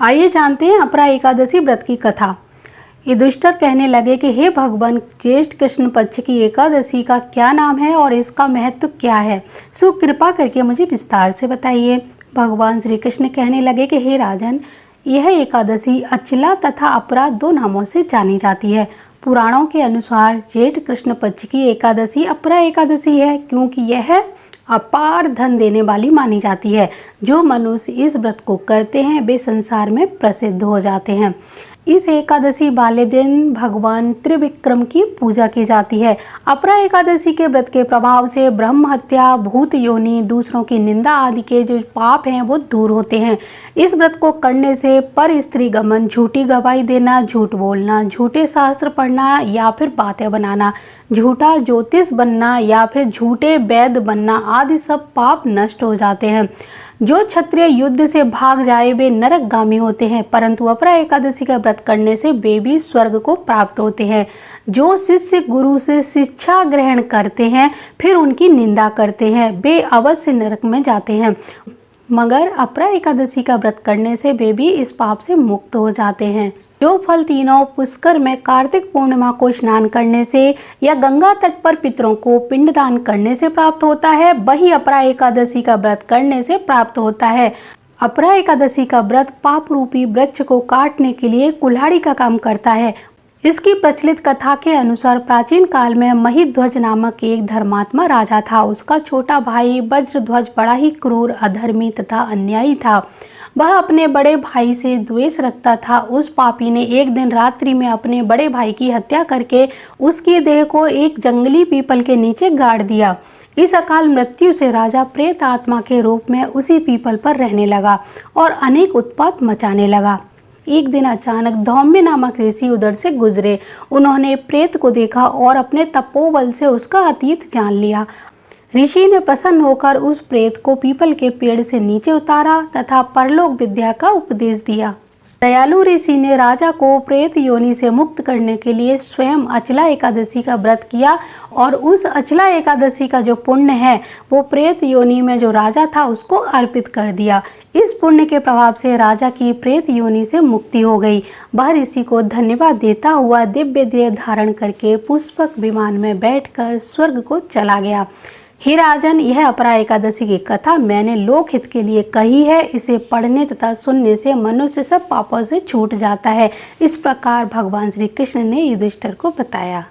आइए जानते हैं अपरा एकादशी व्रत की कथा। युधिष्ठिर कहने लगे कि हे भगवान, ज्येष्ठ कृष्ण पक्ष की एकादशी का क्या नाम है और इसका महत्व क्या है, सो कृपा करके मुझे विस्तार से बताइए। भगवान श्री कृष्ण कहने लगे कि हे राजन, यह एकादशी अचला तथा अपरा दो नामों से जानी जाती है। पुराणों के अनुसार ज्येष्ठ कृष्ण पक्ष की एकादशी अपरा एकादशी है, क्योंकि यह अपार धन देने वाली मानी जाती है। जो मनुष्य इस व्रत को करते हैं वे संसार में प्रसिद्ध हो जाते हैं। इस एकादशी वाले दिन भगवान त्रिविक्रम की पूजा की जाती है। अपरा एकादशी के व्रत के प्रभाव से ब्रह्म हत्या, भूत योनि, दूसरों की निंदा आदि के जो पाप हैं वो दूर होते हैं। इस व्रत को करने से पर स्त्री गमन, झूठी गवाही देना, झूठ बोलना, झूठे शास्त्र पढ़ना या फिर बातें बनाना, झूठा ज्योतिष बनना या फिर झूठे वैद्य बनना आदि सब पाप नष्ट हो जाते हैं। जो क्षत्रिय युद्ध से भाग जाए वे नरकगामी होते हैं, परंतु अपरा एकादशी का व्रत करने से वे भी स्वर्ग को प्राप्त होते हैं। जो शिष्य गुरु से शिक्षा ग्रहण करते हैं फिर उनकी निंदा करते हैं वे अवश्य नरक में जाते हैं, मगर अपरा एकादशी का व्रत करने से वे भी इस पाप से मुक्त हो जाते हैं। जो फल तीनों पुष्कर में कार्तिक पूर्णिमा को स्नान करने से या गंगा तट पर पितरों को पिंडदान करने से प्राप्त होता है, वही अपरा एकादशी का व्रत करने से प्राप्त होता है। अपरा एकादशी का व्रत पाप रूपी वृक्ष को काटने के लिए कुल्हाड़ी का काम करता है। इसकी प्रचलित कथा के अनुसार प्राचीन काल में महिध्वज नामक एक धर्मात्मा राजा था। उसका छोटा भाई वज्रध्वज बड़ा ही क्रूर, अधर्मी तथा अन्यायी था। वह अपने बड़े भाई से द्वेष रखता था। उस पापी ने एक दिन रात्रि में अपने बड़े भाई की हत्या करके उसकी देह को एक जंगली पीपल के नीचे गाड़ दिया। इस अकाल मृत्यु से राजा प्रेत आत्मा के रूप में उसी पीपल पर रहने लगा और अनेक उत्पात मचाने लगा। एक दिन अचानक धौम्य नामक ऋषि उधर से गुजरे। उन्होंने प्रेत को देखा और अपने तपोबल से उसका अतीत जान लिया। ऋषि ने प्रसन्न होकर उस प्रेत को पीपल के पेड़ से नीचे उतारा तथा परलोक विद्या का उपदेश दिया। दयालु ऋषि ने राजा को प्रेत योनि से मुक्त करने के लिए स्वयं अचला एकादशी का व्रत किया और उस अचला एकादशी का जो पुण्य है वो प्रेत योनि में जो राजा था उसको अर्पित कर दिया। इस पुण्य के प्रभाव से राजा की प्रेत योनि से मुक्ति हो गई। वह ऋषि को धन्यवाद देता हुआ दिव्य देह धारण करके पुष्पक विमान में बैठकर स्वर्ग को चला गया। हे राजन, यह अपरा एकादशी की कथा मैंने लोकहित के लिए कही है। इसे पढ़ने तथा सुनने से मनुष्य सब पापों से छूट जाता है। इस प्रकार भगवान श्री कृष्ण ने युधिष्ठिर को बताया।